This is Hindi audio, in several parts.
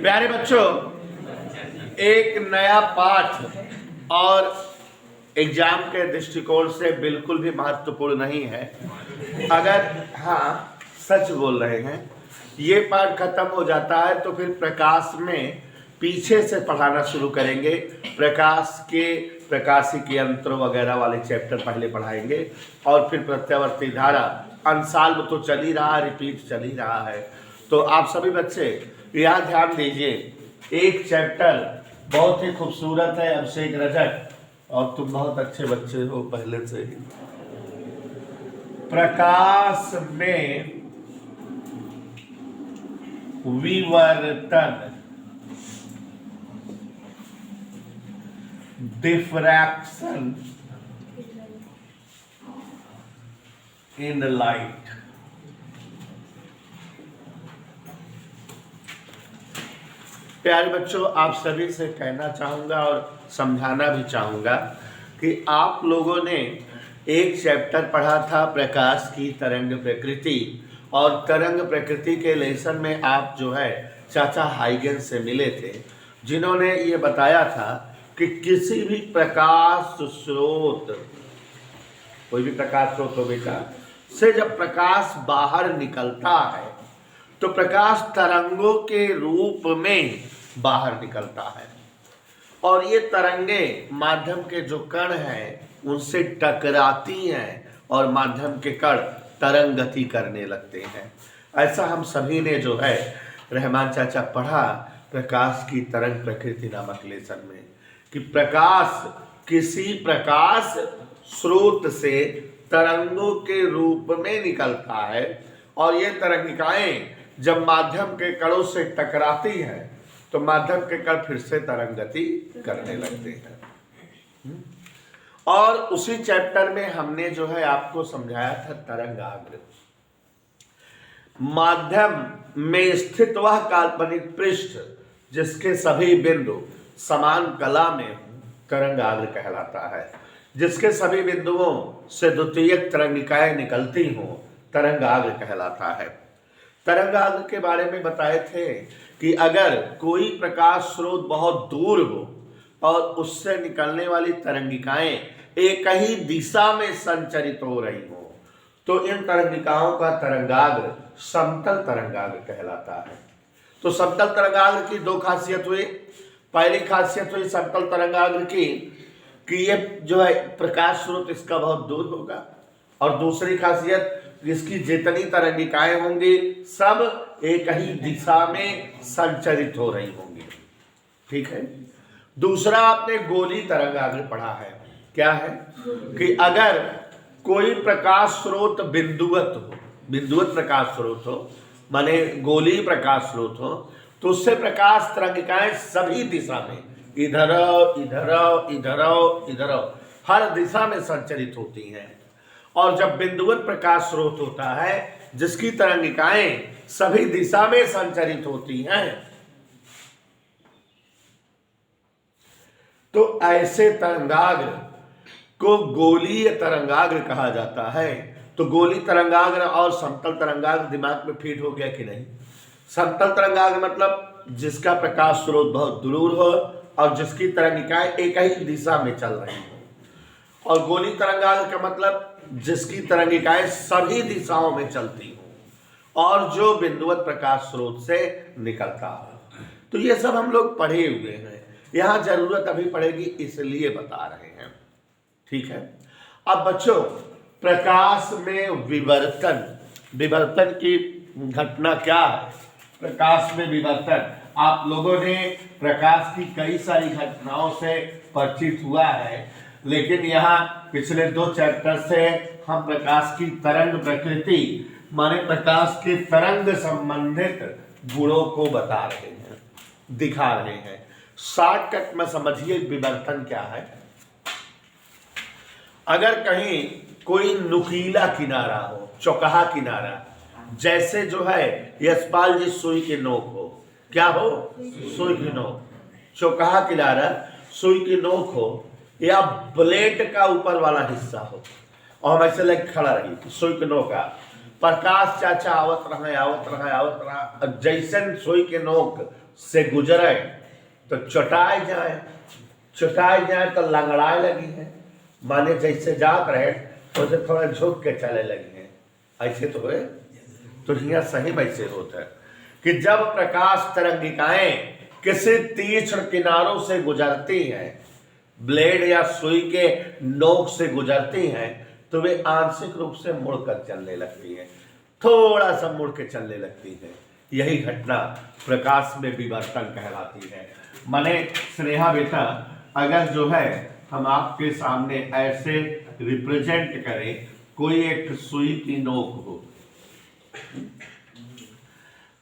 प्यारे बच्चों, एक नया पाठ और एग्जाम के दृष्टिकोण से बिल्कुल भी महत्वपूर्ण नहीं है। अगर सच बोल रहे हैं, ये पाठ खत्म हो जाता है तो फिर प्रकाश में पीछे से पढ़ाना शुरू करेंगे। प्रकाश के प्रकाशिक यंत्र वगैरह वाले चैप्टर पहले पढ़ाएंगे और फिर प्रत्यावर्ती धारा अंशाल में तो चल ही रहा, रिपीट चल ही रहा है। तो आप सभी बच्चे यहाँ ध्यान दीजिए, एक चैप्टर बहुत ही खूबसूरत है, अभिषेक रजक, और तुम बहुत अच्छे बच्चे हो पहले से ही। प्रकाश में विवर्तन, डिफ्रैक्शन इन लाइट। प्यारे बच्चों, आप सभी से कहना चाहूँगा और समझाना भी चाहूँगा कि आप लोगों ने एक चैप्टर पढ़ा था प्रकाश की तरंग प्रकृति, और तरंग प्रकृति के लेसन में आप जो है चाचा हाइगेंस से मिले थे, जिन्होंने ये बताया था कि किसी भी प्रकाश स्रोत, कोई भी प्रकाश स्रोत हो बेटा, से जब प्रकाश बाहर निकलता है तो प्रकाश तरंगों के रूप में बाहर निकलता है, और ये तरंगे माध्यम के जो कण हैं उनसे टकराती हैं और माध्यम के कण तरंग गति करने लगते हैं। ऐसा हम सभी ने जो है रहमान चाचा पढ़ा प्रकाश की तरंग प्रकृति नामक लेसन में, कि प्रकाश किसी प्रकाश स्रोत से तरंगों के रूप में निकलता है, और ये तरंगिकाएं जब माध्यम के कणों से टकराती हैं तो माध्यम के कण फिर से तरंग गति करने लगते हैं। और उसी चैप्टर में हमने जो है आपको समझाया था तरंगाग्र। माध्यम में स्थित वह काल्पनिक पृष्ठ जिसके सभी बिंदु समान कला में तरंगाग्र कहलाता है। जिसके सभी बिंदुओं से द्वितीयक तरंगिकाएं निकलती हों तरंगाग्र कहलाता है। तरंगाग्र के बारे में बताए थे कि अगर कोई प्रकाश स्रोत बहुत दूर हो और उससे निकलने वाली तरंगिकाएं एक ही दिशा में संचरित हो रही हो तो इन तरंगिकाओं का तरंगाग्र समतल तरंगाग्र कहलाता है। तो समतल तरंगाग्र की दो खासियत हुई। पहली खासियत हुई समतल तरंगाग्र की कि ये जो है प्रकाश स्रोत इसका बहुत दूर होगा, और दूसरी खासियत इसकी जितनी तरंगिकाएं होंगी सब एक ही दिशा में संचरित हो रही होंगी। ठीक है। दूसरा आपने गोली तरंगाग्र पढ़ा है। क्या है कि अगर कोई प्रकाश स्रोत बिंदुवत हो, बिंदुवत प्रकाश स्रोत हो माने गोली प्रकाश स्रोत हो, तो उससे प्रकाश तरंगिकाएं सभी दिशा में इधर इधर इधर इधर हर दिशा में संचरित होती हैं। और जब बिंदुवत प्रकाश स्रोत होता है जिसकी तरंगिकाएं सभी दिशा में संचरित होती हैं, तो ऐसे तरंगाग्र को गोलीय तरंगाग्र कहा जाता है। तो गोली तरंगाग्र और समतल तरंगाग्र दिमाग में फिट हो गया कि नहीं? समतल तरंगाग्र मतलब जिसका प्रकाश स्रोत बहुत दूर हो और जिसकी तरंगिकाएं एक ही दिशा में चल रही हो, और गोली तरंगाग्र का मतलब जिसकी तरंगिकाएं सभी दिशाओं में चलती हो और जो बिंदुवत प्रकाश स्रोत से निकलता हो। तो ये सब हम लोग पढ़े हुए हैं, यहाँ जरूरत अभी पड़ेगी इसलिए बता रहे हैं। ठीक है। अब बच्चों, प्रकाश में विवर्तन, विवर्तन की घटना क्या है? प्रकाश में विवर्तन, आप लोगों ने प्रकाश की कई सारी घटनाओं से परिचित हुआ है, लेकिन यहाँ पिछले दो चैप्टर से हम प्रकाश की तरंग प्रकृति माने प्रकाश के तरंग संबंधित गुणों को बता रहे हैं, दिखा रहे हैं। शॉर्टकट में समझिए विवर्तन क्या है। अगर कहीं कोई नुकीला किनारा हो, चौकहा किनारा, जैसे जो है यशपाल जी सुई की नोक हो, क्या हो? सुई की नोक, चौकहा किनारा, सुई की नोक हो, या ब्लेड का ऊपर वाला हिस्सा हो, और हम ऐसे लग खड़ा रही सुई की नोक का, प्रकाश चाचा आवत रहा, जैसन सुई के नोक से गुजरे तो चटाए जाए तो लंगड़ाए लगी है, माने जैसे जात रहे वैसे थोड़ा झुक के चले लगी है। ऐसे तो है, तो यहाँ सही वैसे होता है कि जब प्रकाश तरंगिकाएं किसी तीक्ष्ण किनारों से गुजरती हैं, ब्लेड या सुई के नोक से गुजरती हैं, तो वे आंशिक रूप से मुड़कर चलने लगती हैं, थोड़ा सा मुड़ के चलने लगती है। यही घटना प्रकाश में विवर्तन कहलाती है। माने स्नेहा बेटा, अगर जो है हम आपके सामने ऐसे रिप्रेजेंट करें, कोई एक सुई की नोक हो,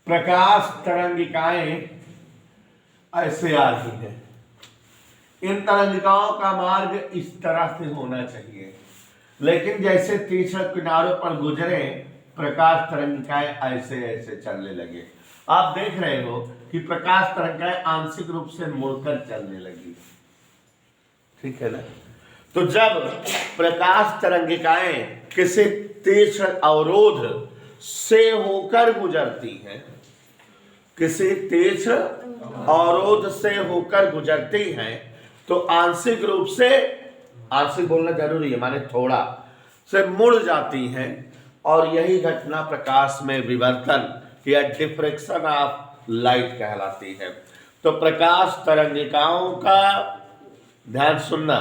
प्रकाश तरंगिकाएं ऐसे आ रही हैं, इन तरंगिकाओं का मार्ग इस तरह से होना चाहिए, लेकिन जैसे तीक्ष्ण किनारों पर गुजरे प्रकाश तरंगिकाएं ऐसे ऐसे चलने लगे। आप देख रहे हो कि प्रकाश तरंगिकाएं आंशिक रूप से मुड़कर चलने लगी, ठीक है ना। तो जब प्रकाश तरंगिकाएं किसी तीक्ष्ण अवरोध से होकर गुजरती हैं, किसी तीक्ष्ण अवरोध से होकर गुजरती हैं, तो आंशिक रूप से, आंशिक बोलना जरूरी है माने थोड़ा, से मुड़ जाती हैं, और यही घटना प्रकाश में विवर्तन या डिफ्रेक्शन ऑफ लाइट कहलाती है। तो प्रकाश तरंगिकाओं का, ध्यान सुनना,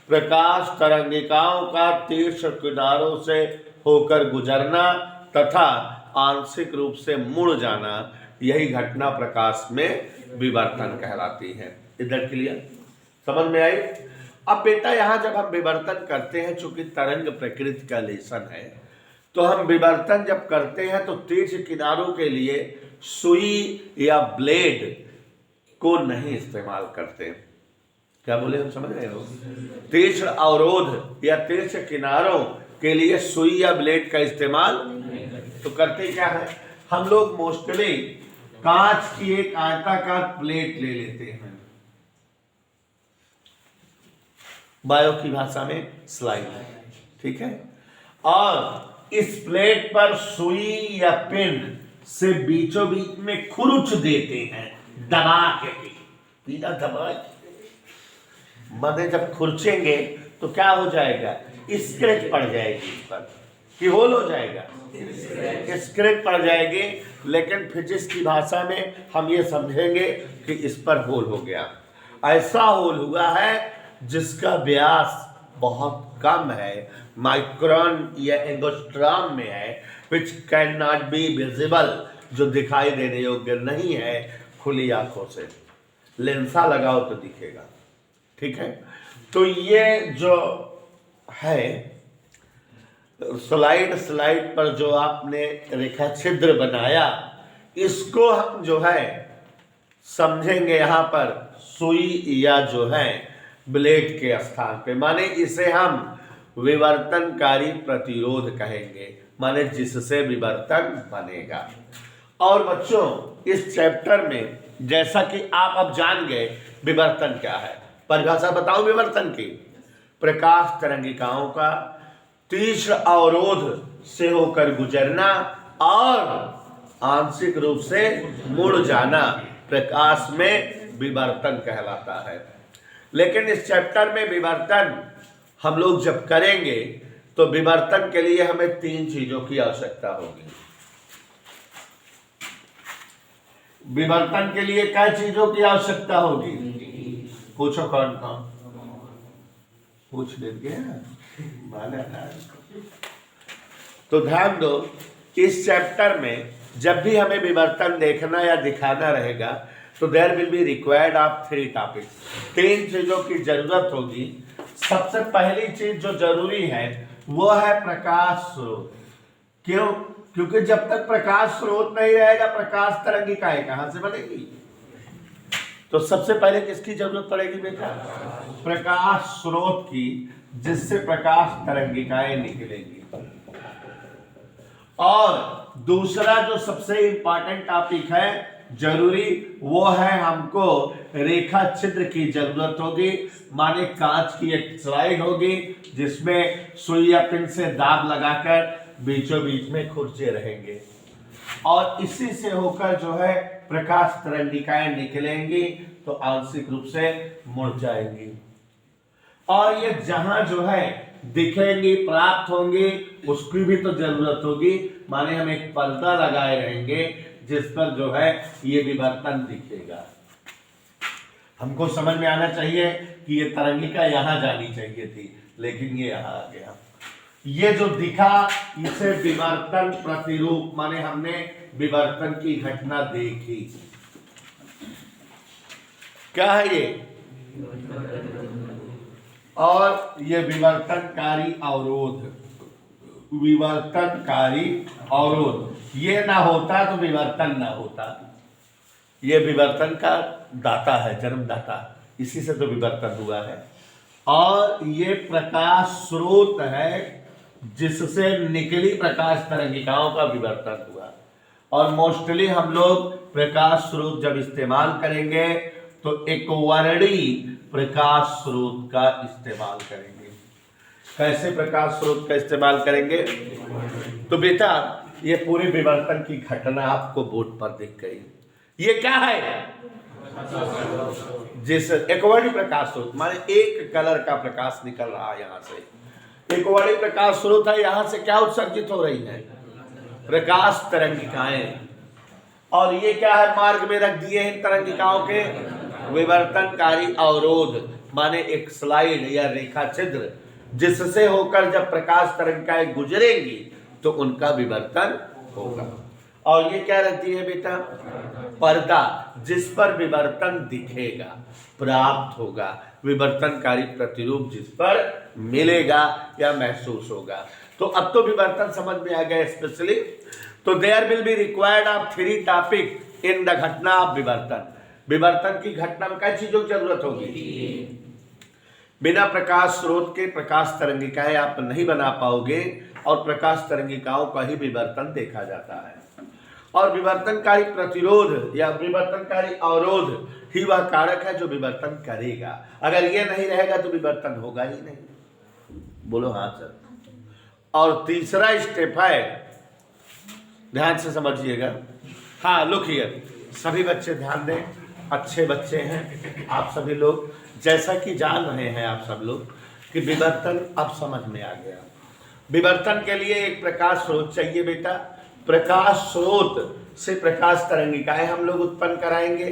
प्रकाश तरंगिकाओं का तीक्ष्ण किनारों से होकर गुजरना तथा आंशिक रूप से मुड़ जाना, यही घटना प्रकाश में विवर्तन कहलाती है। इधर क्लियर, समझ में आई। अब बेटा यहाँ जब हम विवर्तन करते हैं, चूंकि तरंग प्रकृति का लेसन है, तो हम विवर्तन जब करते हैं तो तीक्ष्ण किनारों के लिए सुई या ब्लेड को नहीं इस्तेमाल करते। क्या बोले, हम समझ रहे हो? तीक्ष्ण अवरोध या तीक्ष्ण किनारों के लिए सुई या ब्लेड का इस्तेमाल तो करते क्या है, हम लोग मोस्टली कांच की एक आयताकार प्लेट ले लेते हैं, बायो की भाषा में स्लाइड, ठीक है, और इस प्लेट पर सुई या पिन से बीचों बीच में खुरुच देते हैं, दबा के, बिना दबा के। माने जब खुरचेंगे तो क्या हो जाएगा, स्क्रैच पड़ जाएगी इस पर, कि होल हो जाएगा, स्क्रैच पड़ जाएगी। लेकिन फिजिक्स की भाषा में हम ये समझेंगे कि इस पर होल हो गया। ऐसा होल हुआ है जिसका व्यास बहुत कम है, माइक्रोन या एंगस्ट्रॉम में है, which can not be visible, जो दिखाई देने योग्य नहीं है खुली आंखों से। लेंसा लगाओ तो दिखेगा, ठीक है। तो ये जो है स्लाइड पर जो आपने रेखा छिद्र बनाया, इसको हम जो है समझेंगे यहाँ पर सुई या जो है ब्लेड के स्थान पे, माने इसे हम विवर्तनकारी प्रतिरोध कहेंगे, माने जिससे विवर्तन बनेगा। और बच्चों इस चैप्टर में जैसा कि आप अब जान गए विवर्तन क्या है, परिभाषा बताऊं विवर्तन की, प्रकाश तरंगिकाओं का तीक्ष्ण अवरोध से होकर गुजरना और आंशिक रूप से मुड़ जाना प्रकाश में विवर्तन कहलाता है। लेकिन इस चैप्टर में विवर्तन हम लोग जब करेंगे तो विवर्तन के लिए हमें 3 चीजों की आवश्यकता होगी। विवर्तन के लिए क्या चीजों की आवश्यकता होगी, पूछो कौन कौन, पूछ लेंगे। तो ध्यान दो, इस चैप्टर में जब भी हमें विवर्तन देखना या दिखाना रहेगा तो there will be required of 3 topics, 3 चीजों की जरूरत होगी। सबसे पहली चीज जो जरूरी है वो है प्रकाश स्रोत। क्यों? क्योंकि जब तक प्रकाश स्रोत नहीं रहेगा प्रकाश तरंगिकाएं कहां से बनेगी। तो सबसे पहले किसकी जरूरत पड़ेगी बेटा, प्रकाश स्रोत की, जिससे प्रकाश तरंगिकाएं निकलेंगी। और दूसरा जो सबसे इंपॉर्टेंट टॉपिक है जरूरी, वो है हमको रेखा छिद्र की जरूरत होगी, माने कांच की एक स्लाइड होगी जिसमें सुई या पिन से दाब लगाकर बीचों बीच में खुरचे रहेंगे और इसी से होकर जो है प्रकाश तरंगिकाएं निकलेंगी तो आंशिक रूप से मुड़ जाएंगी, और ये जहां जो है दिखेंगी, प्राप्त होंगी, उसकी भी तो जरूरत होगी। माने हम एक पर्दा लगाए रहेंगे जिस पर जो है ये विवर्तन दिखेगा। हमको समझ में आना चाहिए कि ये तरंगिका यहां जानी चाहिए थी, लेकिन ये यहां आ गया। ये जो दिखा इसे विवर्तन प्रतिरूप, माने हमने विवर्तन की घटना देखी। क्या है ये? और ये विवर्तनकारी अवरोध, विवर्तनकारी अवरोध। ये ना होता तो विवर्तन ना होता। ये विवर्तन का दाता है, जन्मदाता, इसी से तो विवर्तन हुआ है। और ये प्रकाश स्रोत है जिससे निकली प्रकाश तरंगिकाओं का विवर्तन हुआ। और मोस्टली हम लोग प्रकाश स्रोत जब इस्तेमाल करेंगे तो एक वर्णी प्रकाश स्रोत का इस्तेमाल करेंगे। कैसे प्रकाश स्रोत का इस्तेमाल करेंगे? तो बेटा ये पूरी विवर्तन की घटना आपको बोर्ड पर दिख गई। ये क्या है? जिस एक वर्णी प्रकाश स्रोत, माने एक कलर का प्रकाश निकल रहा है यहां से, एक वर्णी प्रकाश स्रोत है। यहां से क्या उत्सर्जित हो रही है? प्रकाश तरंगिकाएं। और ये क्या है? मार्ग में रख दिए इन तरंगिकाओं के विवर्तनकारी अवरोध, माने एक स्लाइड या रेखा छिद्र जिससे होकर जब प्रकाश तरंगिकाएं गुजरेंगी तो उनका विवर्तन होगा। और ये क्या रहती है बेटा? पर्दा, जिस पर विवर्तन दिखेगा, प्राप्त होगा, विवर्तनकारी प्रतिरूप जिस पर मिलेगा या महसूस होगा। तो अब तो विवर्तन समझ में आ गया स्पेशली। तो there will be required of 3 topic in the घटना ऑफ विवर्तन। विवर्तन की घटना में कई चीजों की जरूरत होगी। बिना प्रकाश स्रोत के प्रकाश तरंगिकाएं आप नहीं बना पाओगे, और प्रकाश तरंगिकाओं का ही विवर्तन देखा जाता है। और विवर्तनकारी प्रतिरोध या विवर्तनकारी अवरोध ही वह कारक है जो विवर्तन करेगा। अगर ये नहीं रहेगा तो विवर्तन होगा ही नहीं। बोलो हाँ सर। और तीसरा स्टेप है, ध्यान से समझिएगा। हाँ लुक हियर, सभी बच्चे ध्यान दें, अच्छे बच्चे हैं आप सभी लोग। जैसा कि जान रहे हैं आप सब लोग कि विवर्तन अब समझ में आ गया। विवर्तन के लिए एक प्रकाश स्रोत चाहिए बेटा। प्रकाश स्रोत से प्रकाश तरंगिकाएं हम लोग उत्पन्न कराएंगे।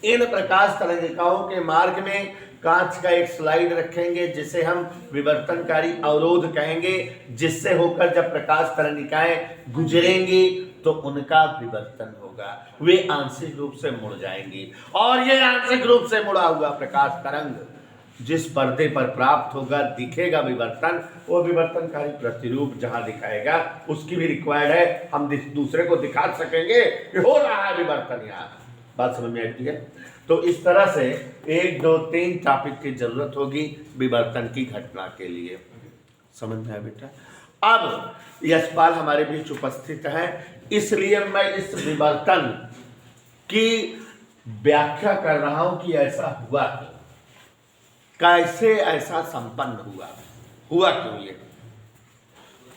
इन प्रकाश तरंगिकाओं के मार्ग में कांच का एक स्लाइड रखेंगे जिसे हम विवर्तनकारी अवरोध कहेंगे, जिससे होकर जब प्रकाश तरंगिकाएं गुजरेंगी तो उनका विवर्तन होगा, वे आंशिक रूप से मुड़ जाएंगी। और ये आंशिक रूप से मुड़ा हुआ प्रकाश तरंग जिस पर्दे पर प्राप्त होगा, दिखेगा विवर्तन, वो विवर्तनकारी प्रतिरूप जहां दिखाएगा उसकी भी रिक्वायर्ड है। हम दूसरे को दिखा सकेंगे कि हो रहा है विवर्तन यहाँ। बात समझ में आती है? तो इस तरह से 1, 2, 3 टॉपिक की जरूरत होगी विवर्तन की घटना के लिए। समझ में आया बेटा? अब यशपाल हमारे बीच उपस्थित है, इसलिए मैं इस विवर्तन की व्याख्या कर रहा हूं कि ऐसा हुआ, कैसे ऐसा संपन्न हुआ क्यों। ये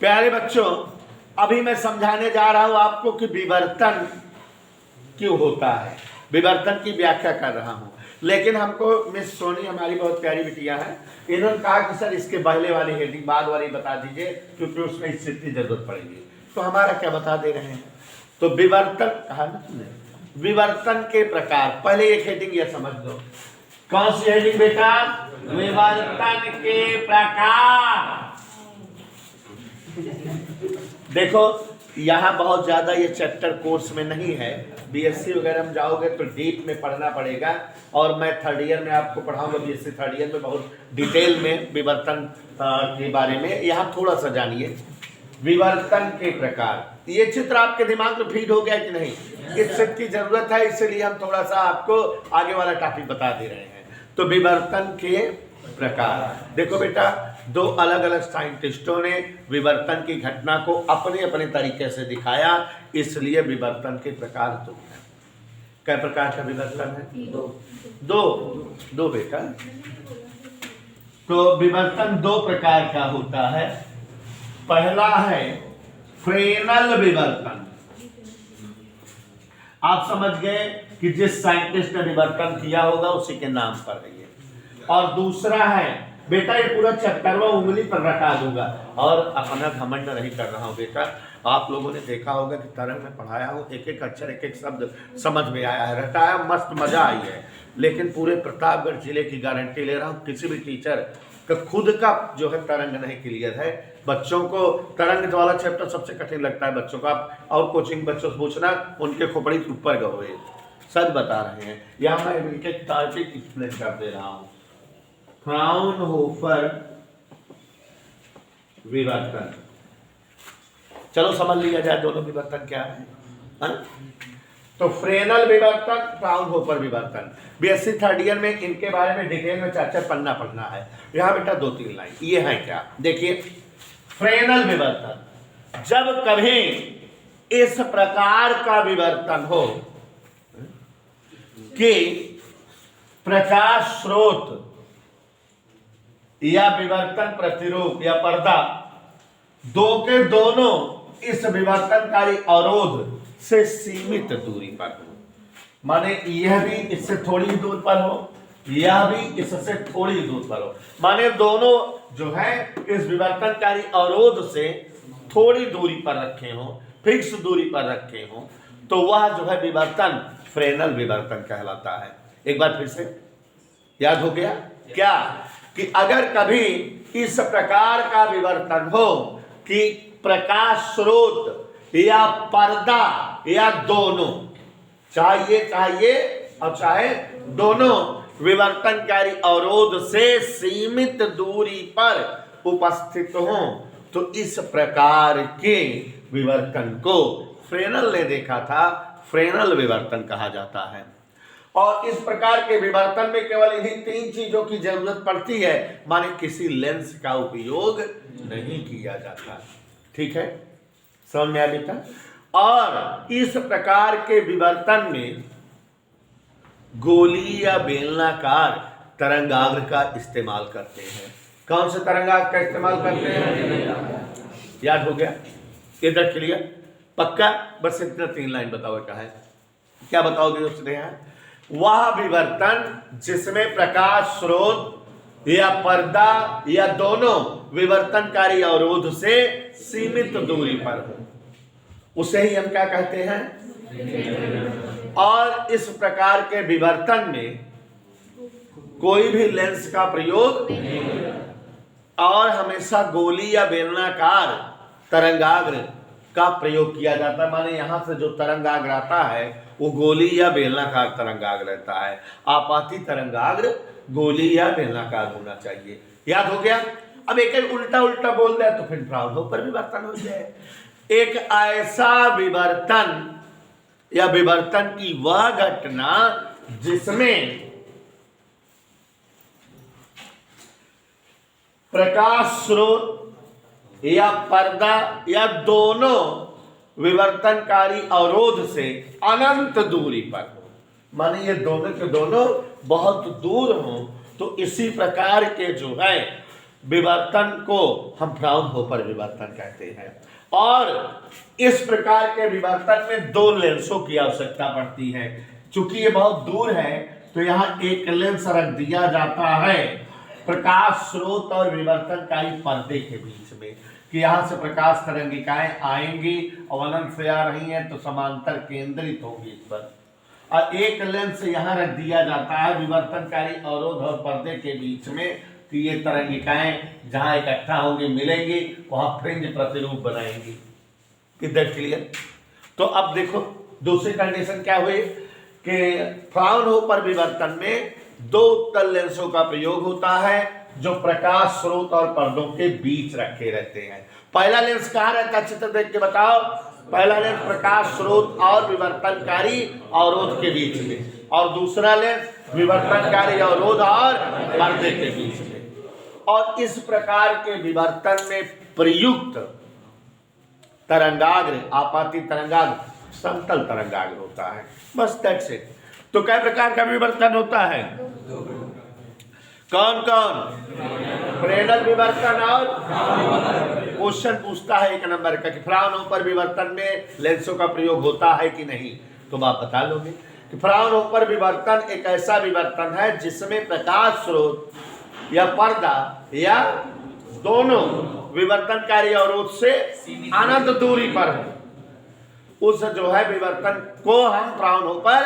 प्यारे बच्चों, अभी मैं समझाने जा रहा हूं आपको कि विवर्तन क्यों होता है, विवर्तन की व्याख्या कर रहा हूं। लेकिन हमको मिस सोनी हमारी बहुत प्यारी बिटिया है, इन्होंने कहा कि सर इसके पहले वाली हेडिंग बाद वाली बता दीजिए क्योंकि उसमें इससे इतनी जरूरत पड़ेगी। तो हमारा क्या बता दे रहे हैं? तो विवर्तन कहा ना तुमने, विवर्तन के प्रकार। पहले एक हेडिंग यह समझ लो। कौन सी हेडिंग बेटा? विवर्तन के प्रकार। देखो यहाँ बहुत ज्यादा ये चैप्टर कोर्स में नहीं है, बीएससी वगैरह में जाओगे तो डीप में पढ़ना पड़ेगा। और मैं 3rd ईयर में आपको पढ़ाऊंगा, बीएससी 3rd ईयर में बहुत डिटेल में विवर्तन के बारे में। यहाँ थोड़ा सा जानिए विवर्तन के प्रकार। ये चित्र आपके दिमाग में फीड हो गया कि नहीं? इस चित्र की जरूरत है, इसलिए हम थोड़ा सा आपको आगे वाला टॉपिक बता दे रहे हैं। तो विवर्तन के प्रकार। देखो बेटा, 2 अलग अलग साइंटिस्टों ने विवर्तन की घटना को अपने अपने तरीके से दिखाया, इसलिए विवर्तन के प्रकार 2 हैं। क्या प्रकार का विवर्तन है? 2 बेटा। तो विवर्तन 2 प्रकार का होता है। पहला है फ्रेनल विवर्तन। आप समझ गए कि जिस साइंटिस्ट ने विवर्तन किया होगा उसी के नाम पर है ये। और दूसरा है बेटा ये पूरा चैप्टरवा उंगली पर रटा दूंगा और अपना घमंड नहीं कर रहा हूँ बेटा। आप लोगों ने देखा होगा कि तरंग में पढ़ाया हूँ, एक एक अक्षर एक एक शब्द समझ में आया है, रटाया, मस्त मजा आई है। लेकिन पूरे प्रतापगढ़ जिले की गारंटी ले रहा हूँ, किसी भी टीचर का खुद का जो है तरंग नहीं क्लियर है। बच्चों को तरंग वाला चैप्टर सबसे कठिन लगता है बच्चों का। आप और कोचिंग बच्चों से पूछना, उनके खोपड़ी ऊपर गए, सच बता रहे हैं। यहाँ मैं इनके टॉपिक एक्सप्लेन कर दे रहा हूँ। फ्राउनहोफर विवर्तन, चलो समझ लिया जाए दोनों विवर्तन क्या है, हा? तो फ्रेनल विवर्तन, फ्राउनहोफर विवर्तन, बीएससी थर्ड ईयर में इनके बारे में डिटेल में 4-4 पन्ना पढ़ना है। यहाँ बेटा 2-3 लाइन ये है क्या, देखिए फ्रेनल विवर्तन, जब कभी इस प्रकार का विवर्तन हो कि प्रकाश स्रोत या विवर्तन प्रतिरूप या पर्दा दो के दोनों इस विवर्तनकारी अवरोध से सीमित दूरी पर हो, माने यह भी इससे थोड़ी दूर पर हो, यह भी इससे थोड़ी दूर पर हो, माने दोनों जो है इस विवर्तनकारी अवरोध से थोड़ी दूरी पर रखे हो, फिक्स दूरी पर रखे हो, तो वह जो है विवर्तन फ्रेनल विवर्तन कहलाता है। एक बार फिर से याद हो गया क्या, कि अगर कभी इस प्रकार का विवर्तन हो कि प्रकाश स्रोत या पर्दा या दोनों, चाहिए और चाहे दोनों विवर्तनकारी अवरोध से सीमित दूरी पर उपस्थित हो, तो इस प्रकार के विवर्तन को फ्रेनल ने देखा था, फ्रेनल विवर्तन कहा जाता है। और इस प्रकार के विवर्तन में केवल इन्हीं 3 चीजों की जरूरत पड़ती है, माने किसी लेंस का उपयोग नहीं किया जाता। ठीक है, समझ में आया बेटा। और इस प्रकार के विवर्तन में गोली या बेलनाकार तरंगाग्र का इस्तेमाल करते हैं। कौन से तरंगाग्र का इस्तेमाल करते हैं, याद हो गया, इधर क्लियर, पक्का। बस इतना 3 लाइन बताओ क्या है, क्या बताओगे उसने है, वह विवर्तन जिसमें प्रकाश स्रोत या पर्दा या दोनों विवर्तनकारी अवरोध से सीमित दूरी पर हो, उसे ही हम क्या कहते हैं। और इस प्रकार के विवर्तन में कोई भी लेंस का प्रयोग और हमेशा गोली या बेलनाकार तरंगाग्र का प्रयोग किया जाता है, माने यहां से जो तरंगाग्र आता है वो गोली या बेलनाकार तरंगाग्र रहता है। आपाती तरंगाग्र गोली या बेलनाकार होना चाहिए, याद हो गया। अब एक उल्टा उल्टा बोल दे तो फिर फ्राउनहोफर विवर्तन हो जाए। एक ऐसा विवर्तन या विवर्तन की वह घटना जिसमें प्रकाश स्रोत या पर्दा या दोनों विवर्तनकारी अवरोध से अनंत दूरी पर हो, माने ये दोनों के दोनों बहुत दूर हो, तो इसी प्रकार के जो है विवर्तन को हम फ्राउनहोफर विवर्तन कहते हैं। और इस प्रकार के विवर्तन में 2 लेंसों की आवश्यकता पड़ती है। चूंकि ये बहुत दूर है तो यहाँ एक लेंस रख दिया जाता है प्रकाश स्रोत और विवर्तनकारी पर्दे के बीच में, कि यहाँ से प्रकाश तरंगिकाएं आएंगी और अनंत से आ रही हैं तो समांतर केंद्रित होंगी इस पर, और एक लेंस यहाँ रख दिया जाता है विवर्तनकारी अवरोध और पर्दे के बीच में, कि ये तरंगिकाएं जहाँ इकट्ठा होंगी मिलेंगी वहाँ फ्रिंज प्रतिरूप बनाएंगी। इधर क्लियर। तो अब देखो दूसरी कंडीशन क्या हुई कि फ्राउनहोफर विवर्तन में 2 उत्तल लेंसों का प्रयोग होता है जो प्रकाश स्रोत और पर्दों के बीच रखे रहते हैं। पहला लेंस कहाँ रहता है, चित्र देख के बताओ। पहला लेंस प्रकाश स्रोत और विवर्तनकारी अवरोध के बीच में, और दूसरा लेंस विवर्तनकारी अवरोध और पर्दे के बीच में। और इस प्रकार के विवर्तन में प्रयुक्त तरंगाग्र, आपाती तरंगाग्र समतल तरंगाग्र होता है, बस दैट्स इट। तो कई प्रकार का विवर्तन होता है, कौन कौन, फ्रेनल विवर्तन और क्वेश्चन पूछता है 1 नंबर का कि फ्राउनहोफर विवर्तन में लेंसों का प्रयोग होता है कि नहीं, तो आप बता लोगे। कि फ्राउनहोफर विवर्तन एक ऐसा विवर्तन है जिसमें प्रकाश स्रोत या पर्दा या दोनों विवर्तनकारी अवरोध से अनंत दूरी पर है। उस जो है विवर्तन को हम फ्राउनहोफर,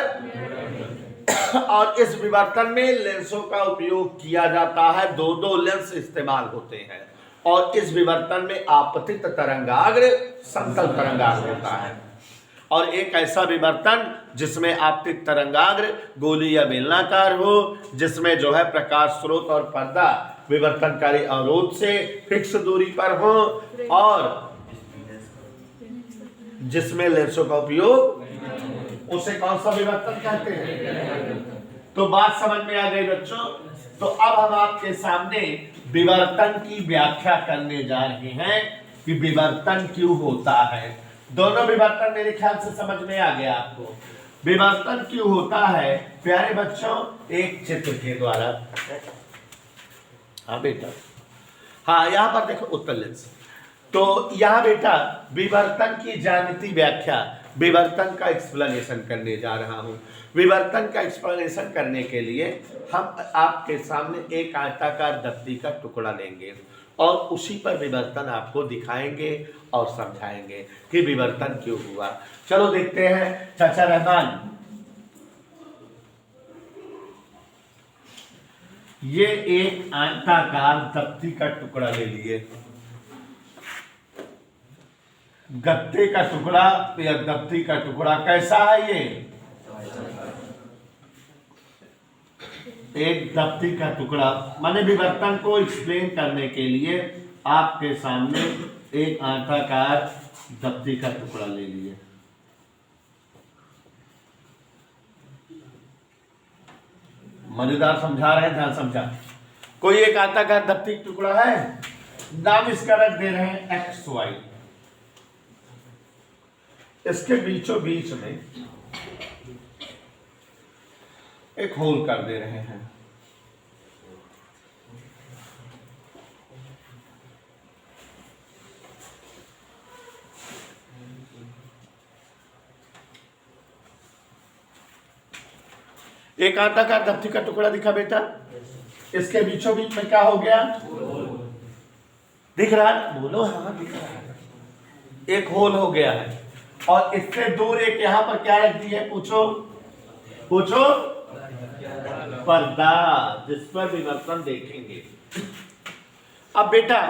और इस विवर्तन में लेंसों का उपयोग किया जाता है। दो लेंस इस्तेमाल होते हैं और इस विवर्तन में आपतित तरंगाग्र, समतल तरंगाग्र होता है। और एक ऐसा विवर्तन जिसमें आपतित तरंगाग्र गोली या बेलनाकार हो, जिसमें जो है प्रकाश स्रोत और पर्दा विवर्तनकारी अवरोध से फिक्स दूरी पर हो, और जिसमें लेंसों का उपयोग, उसे कौन सा विवर्तन कहते हैं? तो बात समझ में आ गई बच्चों। तो अब हम आपके सामने विवर्तन की व्याख्या करने जा रहे हैं कि विवर्तन क्यों होता है। दोनों विवर्तन मेरे ख्याल से समझ में आ गया आपको। विवर्तन क्यों होता है प्यारे बच्चों, एक चित्र के द्वारा। हाँ बेटा, हाँ यहाँ पर देखो उत्तर लेंस। तो यहाँ बेटा विवर्तन की ज्यामिति व्याख्या, विवर्तन का एक्सप्लेनेशन करने जा रहा हूं। विवर्तन का एक्सप्लेनेशन करने के लिए हम आपके सामने एक आयताकार दफ्ती का टुकड़ा लेंगे और उसी पर विवर्तन आपको दिखाएंगे और समझाएंगे कि विवर्तन क्यों हुआ। चलो देखते हैं चाचा रहमान, ये एक आयताकार दफ्ती का टुकड़ा ले लिए। गत्ते का टुकड़ा या दफ्ती का टुकड़ा कैसा है? ये एक दफ्ती का टुकड़ा। माने विवर्तन को एक्सप्लेन करने के लिए आपके सामने एक आयताकार दफ्ती का टुकड़ा ले लिए। मजेदार समझा रहे हैं, ध्यान समझा। कोई एक आयताकार दफ्ती का टुकड़ा है, नाम इसका रख दे रहे हैं XY। इसके बीचों बीच में एक होल कर दे रहे हैं। एक आयताकार दफ्ती का टुकड़ा दिखा बेटा, इसके बीचों बीच में क्या हो गया? दिख रहा है? बोलो हाँ दिख रहा है। एक होल हो गया है और इससे दूर एक यहां पर क्या रख दी है? पूछो पूछो। पर्दा, जिस पर विवर्तन देखेंगे। अब बेटा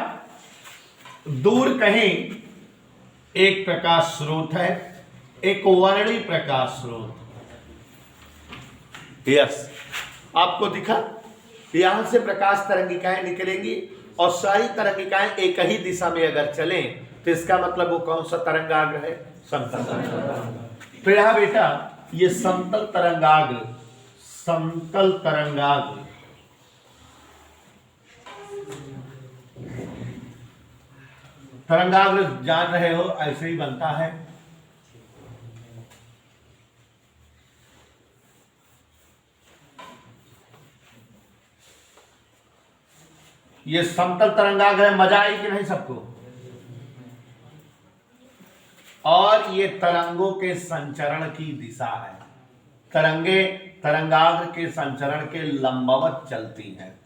दूर कहीं एक प्रकाश स्रोत है, एक वर्णी प्रकाश स्रोत। यस, आपको दिखा? यहां से प्रकाश तरंगिकाएं निकलेंगी और सारी तरंगिकाएं एक ही दिशा में अगर चलें तो इसका मतलब वो कौन सा तरंगाग्र है? समतल तरंगाग्र। तो यहां बेटा ये समतल तरंगाग्र, समतल तरंगाग्र तरंगाग्र जान रहे हो ऐसे ही बनता है। ये समतल तरंगाग्र है। मजा आई कि नहीं सबको? और ये तरंगों के संचरण की दिशा है। तरंगे तरंगाग्र के संचरण के लंबवत चलती हैं।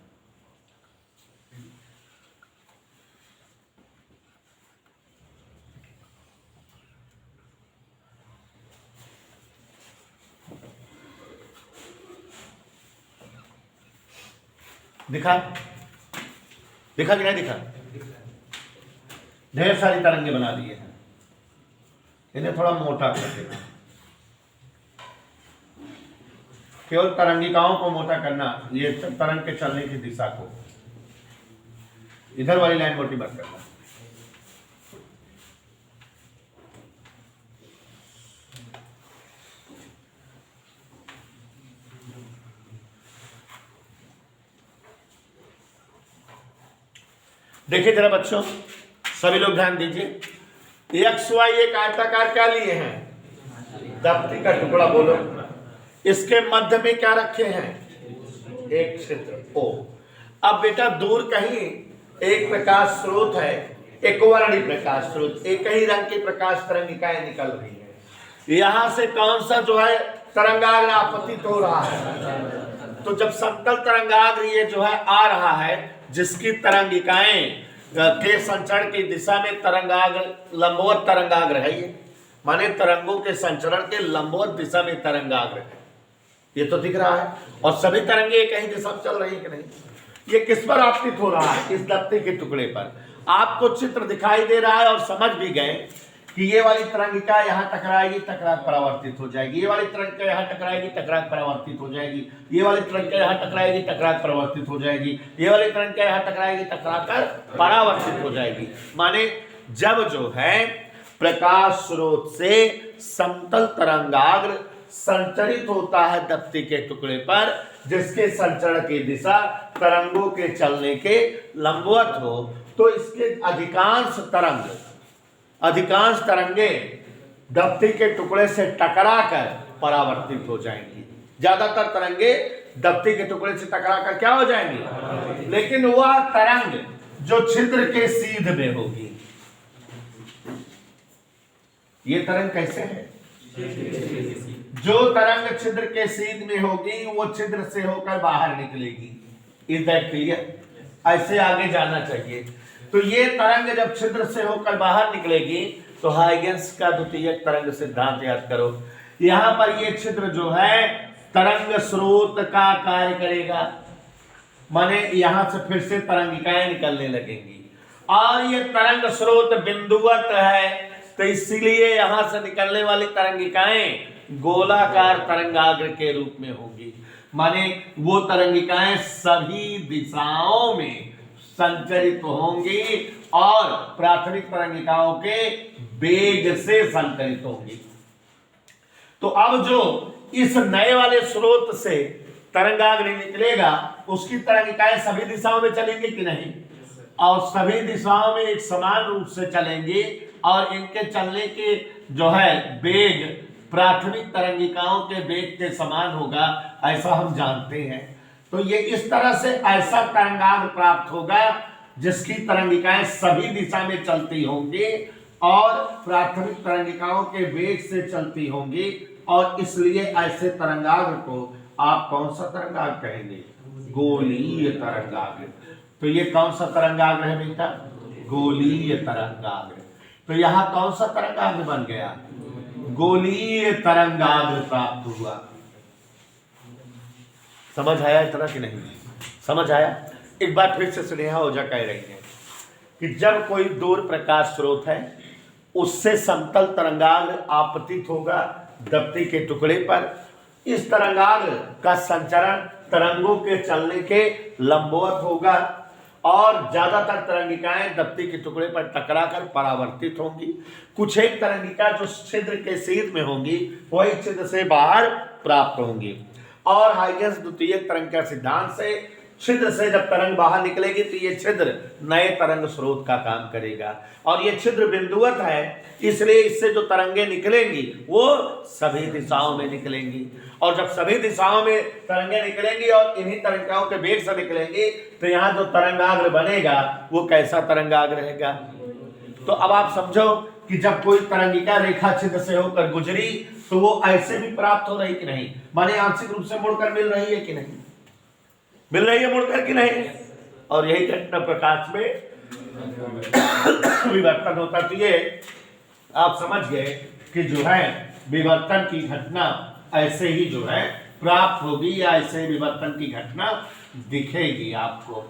दिखा? दिखा कि नहीं दिखा? ढेर सारी तरंगे बना दिए हैं। इन्हें थोड़ा मोटा कर देना, केवल तरंगिकाओं को मोटा करना। ये तरंग के चलने की दिशा को, इधर वाली लाइन मोटी मत करना। देखिए जरा बच्चों, सभी लोग ध्यान दीजिए। XY एक आयताकार क्या लिए हैं? दफ्ती का टुकड़ा। बोलो, इसके मध्य में क्या रखे हैं? एक क्षेत्र O। अब बेटा दूर कहीं एक प्रकाश स्रोत है, एक वर्णी प्रकाश स्रोत, एक ही रंग की प्रकाश तरंगिकाएं निकल रही है। यहां से कौन सा जो है तरंगाग्र आपतित हो रहा है। तो जब समतल तरंगाग्र ये जो है आ रहा है, जिसकी तरंगिकाएं के संचरण की दिशा में तरंगाग्र लंबवत तरंगाग्र है, ये माने तरंगों के संचरण के लंबवत दिशा में तरंगाग्र है, ये तो दिख रहा है। और सभी तरंगे एक ही दिशा में चल रही है कि नहीं? ये किस पर आपतित हो रहा है? इस दफ्ती के टुकड़े पर। आपको चित्र दिखाई दे रहा है और समझ भी गए कि ये वाली तरंगिका यहाँ टकराएगी, टकरा परावर्तित हो जाएगी, ये वाली तरंगिका यहाँ टकराएगी, टकरा परावर्तित हो जाएगी, ये वाली तरंगिका यहाँ टकराएगी, टकरा परावर्तित हो जाएगी, ये वाली तरंगिका यहाँ टकराएगी, टकरा कर परावर्तित हो जाएगी। माने जब जो है प्रकाश स्रोत से समतल तरंगाग्र संचरित होता है दफ्ती के टुकड़े पर, जिसके संचरण की दिशा तरंगों के चलने के लंबवत हो, तो इसके अधिकांश तरंगे दफ्ती के टुकड़े से टकराकर परावर्तित हो जाएंगी। ज्यादातर तरंगे दफ्ती के टुकड़े से टकराकर क्या हो जाएंगी? लेकिन वह तरंग जो छिद्र के सीध में होगी, ये तरंग कैसे है? जो तरंग छिद्र के सीध में होगी वो छिद्र से होकर बाहर निकलेगी। Is that clear? ऐसे आगे जाना चाहिए। तो ये तरंग जब छिद्र से होकर बाहर निकलेगी तो हाइगेंस का द्वितीयक तरंग सिद्धांत याद करो। यहां पर ये छिद्र जो है तरंग स्रोत का कार्य करेगा, माने यहां से फिर से तरंगिकाएं निकलने लगेंगी, और ये तरंग स्रोत बिंदुवत है, तो इसीलिए यहां से निकलने वाली तरंगिकाएं गोलाकार तरंगाग्र के रूप में होंगी। माने वो तरंगिकाएं सभी दिशाओं में संचरित होंगी और प्राथमिक तरंगिकाओं के वेग से संचरित होंगी। तो अब जो इस नए वाले स्रोत से तरंगाग्र निकलेगा, उसकी तरंगिकाएं सभी दिशाओं में चलेंगी कि नहीं? और सभी दिशाओं में एक समान रूप से चलेंगी, और इनके चलने के जो है वेग प्राथमिक तरंगिकाओं के वेग के समान होगा, ऐसा हम जानते हैं। तो ये इस तरह से ऐसा तरंगाग्र प्राप्त होगा जिसकी तरंगिकाएं सभी दिशा में चलती होंगी और प्राथमिक तरंगिकाओं के वेग से चलती होंगी, और इसलिए ऐसे तरंगाग्र को आप कौन सा तरंगाग्र कहेंगे? गोलीय तरंगाग्र। तो ये कौन सा तरंगाग्र है बेटा? गोलीय तरंगाग्र। तो यहाँ कौन सा तरंगाग्र बन गया? गोलीय तरंगाग्र प्राप्त हुआ। समझ आया इतना कि नहीं? समझ आया? एक बार फिर से स्नेहा ओझा कह रही है कि जब कोई दूर प्रकाश स्रोत है, उससे समतल तरंगाग्र आपतित होगा दफ्ती के टुकड़े पर। इस तरंगाग्र का संचरण तरंगों के चलने के लंबवत होगा, और ज्यादातर तरंगिकाएं दफ्ती के टुकड़े पर टकराकर परावर्तित होंगी। कुछ एक तरंगिका जो छिद्र के सीध में होंगी, वही छिद्र से बाहर प्राप्त होंगी। और हाइगेंस द्वितीयक तरंग का सिद्धांत से छिद्र से जब तरंग बाहर निकलेगी तो ये छिद्र नए तरंग स्रोत का काम करेगा, और ये छिद्र बिंदुवत है, इसलिए इससे जो तरंगे निकलेंगी वो सभी दिशाओं में निकलेंगी। और जब सभी दिशाओं में तरंगे निकलेंगी और इन्हीं तरंगिकाओं के वेग से निकलेंगी, तो यहाँ जो तरंगाग्र बनेगा वो कैसा तरंगाग्र रहेगा? तो अब आप समझो कि जब कोई तरंगिका रेखा छिद्र से होकर गुजरी तो वो ऐसे भी प्राप्त हो रही कि नहीं? माने आंशिक रूप से मुड़कर मिल रही है कि नहीं? मिल रही है मुड़कर कि नहीं? और यही घटना प्रकाश में विवर्तन होता। तो ये आप समझ गए कि जो है विवर्तन की घटना ऐसे ही जो है प्राप्त होगी, या ऐसे विवर्तन की घटना दिखेगी आपको।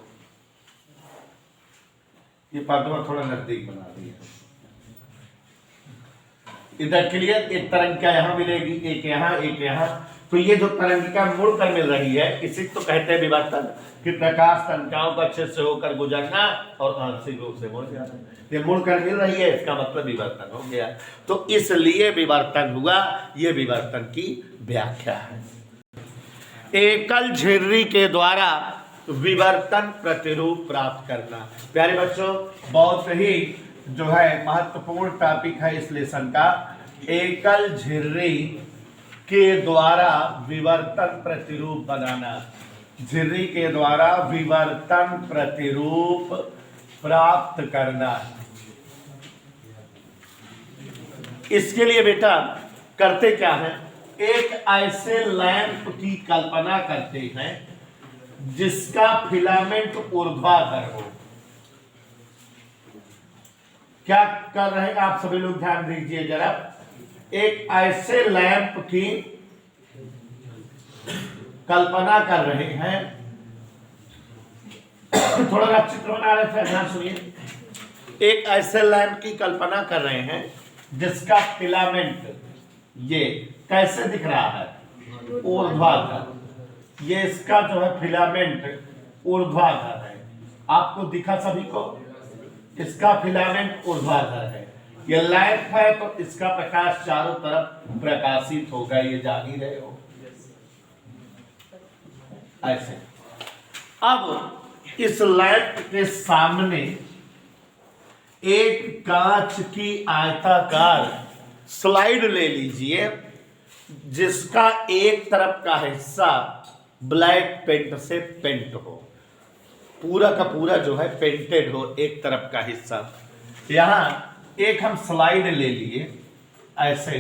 ये पर्दा थोड़ा नजदीक बना दिया। इधर क्लियर? एक तरंगिका यहाँ मिलेगी, एक यहाँ, एक यहाँ। तो ये जो तरंगिका मुड़कर मिल रही है, इसी को कहते हैं विवर्तन, कि प्रकाश तंत्रिकाओं का छिद्र से होकर गुजरना और आंशिक रूप से मुड़ जाना। ये मुड़कर मिल रही है, इसका मतलब विवर्तन हो गया। तो इसलिए विवर्तन हुआ। ये विवर्तन की व्याख्या है। एकल झिर्री के द्वारा विवर्तन प्रतिरूप प्राप्त करना। प्यारे बच्चों, बहुत ही जो है महत्वपूर्ण टॉपिक है इस लेसन का। एकल झिर्री के द्वारा विवर्तन प्रतिरूप बनाना। झिर्री के द्वारा विवर्तन प्रतिरूप प्राप्त करना। इसके लिए बेटा करते क्या है? एक ऐसे लैंप की कल्पना करते हैं जिसका फिलामेंट ऊर्ध्वाधर हो। क्या कर रहे हैं आप सभी लोग, ध्यान दीजिए जरा। एक ऐसे लैंप की कल्पना कर रहे हैं, थोड़ा सा चित्र बना रहे थे, ध्यान सुनिए। एक ऐसे लैंप की कल्पना कर रहे हैं जिसका फिलामेंट ये कैसे दिख रहा है, ऊर्ध्वाधर। ये इसका जो है फिलामेंट ऊर्ध्वाधर है। आपको दिखा सभी को, इसका फिलामेंट ऊर्ध्वाधर है। ये लैंप है तो इसका प्रकाश चारों तरफ प्रकाशित होगा, ये जान ही रहे हो। ऐसे अब इस लैंप के सामने एक कांच की आयताकार स्लाइड ले लीजिए जिसका एक तरफ का हिस्सा ब्लैक पेंट से पेंट हो, पूरा का पूरा जो है पेंटेड हो एक तरफ का हिस्सा। यहां एक हम स्लाइड ले लिए ऐसे।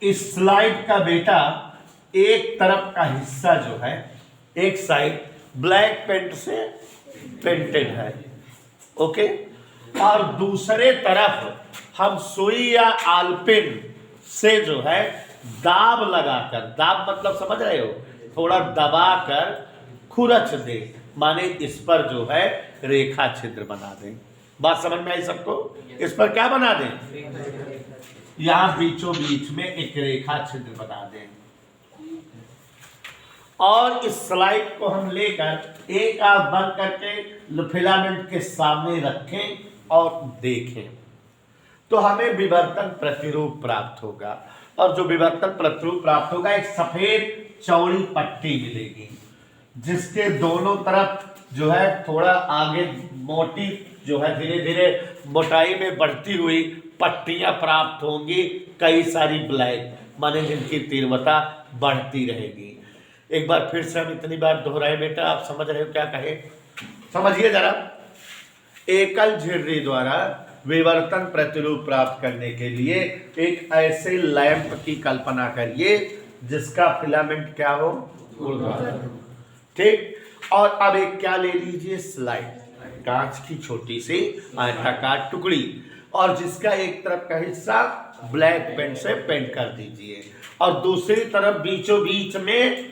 इस स्लाइड का बेटा एक तरफ का हिस्सा जो है, एक साइड ब्लैक पेंट से पेंटेड है, ओके। और दूसरे तरफ हम सुई या आलपिन से जो है दाब लगाकर, दाब मतलब समझ रहे हो, थोड़ा दबाकर खुरच दे, माने इस पर जो है रेखा छिद्र बना दें। बात समझ में आई सबको? इस पर क्या बना दें? यहां बीचों बीच में एक रेखा छिद्र बना दें। और इस स्लाइड को हम लेकर एक आंख बंद करके फिलामेंट के सामने रखें और देखें तो हमें विवर्तन प्रतिरूप प्राप्त होगा। और जो विवर्तन प्रतिरूप प्राप्त होगा, एक सफेद चौड़ी पट्टी मिलेगी जिसके दोनों तरफ जो है थोड़ा आगे मोटी जो है धीरे धीरे मोटाई में बढ़ती हुई पट्टियां प्राप्त होंगी, कई सारी ब्लैक, माने जिनकी तीव्रता बढ़ती रहेगी। एक बार फिर से हम इतनी बार दोहराए बेटा, आप समझ रहे हो क्या कहे? समझिए जरा। एकल झिर्री द्वारा विवर्तन प्रतिरूप प्राप्त करने के लिए एक ऐसे लैंप की कल्पना करिए जिसका फिलामेंट क्या हो, ऊर्ध्वाधर। ठीक। और अब एक क्या ले लीजिए, स्लाइड, कांच की छोटी सी आयताकार टुकड़ी, और जिसका एक तरफ का हिस्सा ब्लैक पेंट से पेंट कर दीजिए और दूसरी तरफ बीचों बीच में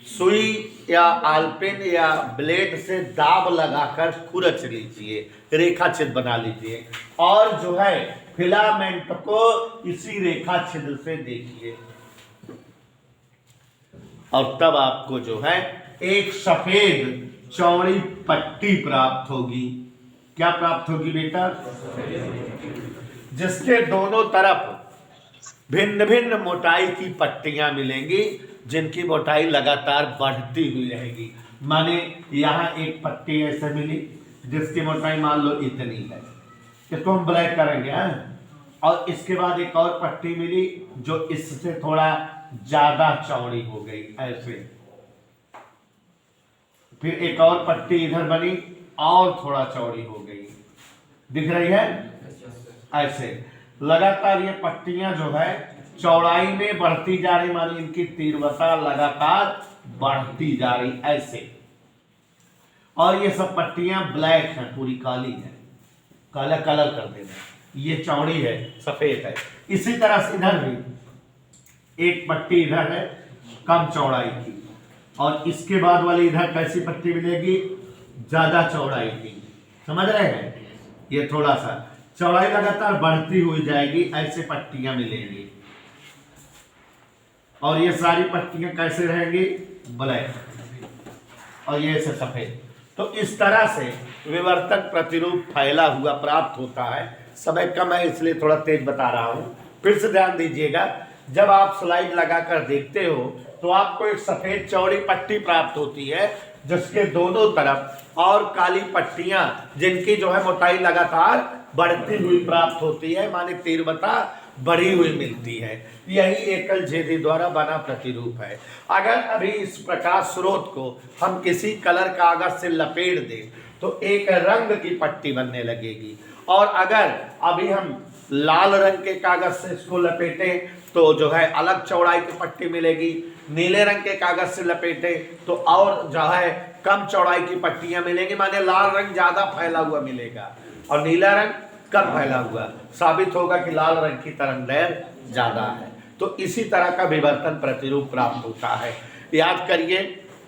सुई या आलपिन या ब्लेड से दाब लगाकर खुरच लीजिए, रेखा छिद्र बना लीजिए और जो है फिलामेंट को इसी रेखा छिद्र से देखिए। और तब आपको जो है एक सफेद चौड़ी पट्टी प्राप्त होगी। क्या प्राप्त होगी बेटा? जिसके दोनों तरफ भिन्न भिन्न मोटाई की पट्टियां मिलेंगी, जिनकी मोटाई लगातार बढ़ती हुई रहेगी। माने यहां एक पट्टी ऐसे मिली जिसकी मोटाई मान लो इतनी है, इसको हम ब्लैक करेंगे और इसके बाद एक और पट्टी मिली जो इससे थोड़ा ज्यादा चौड़ी हो गई ऐसे, फिर एक और पट्टी इधर बनी और थोड़ा चौड़ी हो गई, दिख रही है ऐसे। लगातार ये पट्टियां जो है चौड़ाई में बढ़ती जा रही, मानी इनकी तीव्रता लगातार बढ़ती जा रही ऐसे। और ये सब पट्टियां ब्लैक हैं, पूरी काली है, काला कलर कर देना, ये चौड़ी है, सफेद है। इसी तरह से इधर भी एक पट्टी इधर है कम चौड़ाई की, और इसके बाद वाली इधर कैसी पट्टी मिलेगी, ज्यादा चौड़ाई की। समझ रहे हैं? ये थोड़ा सा चौड़ाई लगातार बढ़ती हुई जाएगी, ऐसे पट्टियां मिलेंगी। और ये सारी पट्टियां कैसे रहेंगी, ब्लैक, और ये से सफेद। तो इस तरह से विवर्तन प्रतिरूप फैला हुआ प्राप्त होता है। समय कम है इसलिए थोड़ा तेज बता रहा हूं, फिर से ध्यान दीजिएगा। जब आप स्लाइड लगाकर देखते हो तो आपको एक सफेद चौड़ी पट्टी प्राप्त होती है जिसके दोनों तरफ और काली पट्टियां जिनकी जो है मोटाई लगातार बढ़ती हुई प्राप्त होती है, माने तीव्रता बढ़ी हुई मिलती है। यही एकल झिर्री द्वारा बना प्रतिरूप है। अगर अभी इस प्रकाश स्रोत को हम किसी कलर कागज से लपेट दें तो एक रंग की पट्टी बनने लगेगी, और अगर अभी हम लाल रंग के कागज से इसको लपेटें तो जो है अलग चौड़ाई की पट्टी मिलेगी, नीले रंग के कागज से लपेटें तो और जो है कम चौड़ाई की पट्टियां मिलेंगी, माने लाल रंग ज्यादा फैला हुआ मिलेगा और नीला रंग कम फैला हुआ। साबित होगा कि लाल रंग की तरंग दैर्घ्य ज्यादा है। तो इसी तरह का विवर्तन प्रतिरूप प्राप्त होता है। याद करिए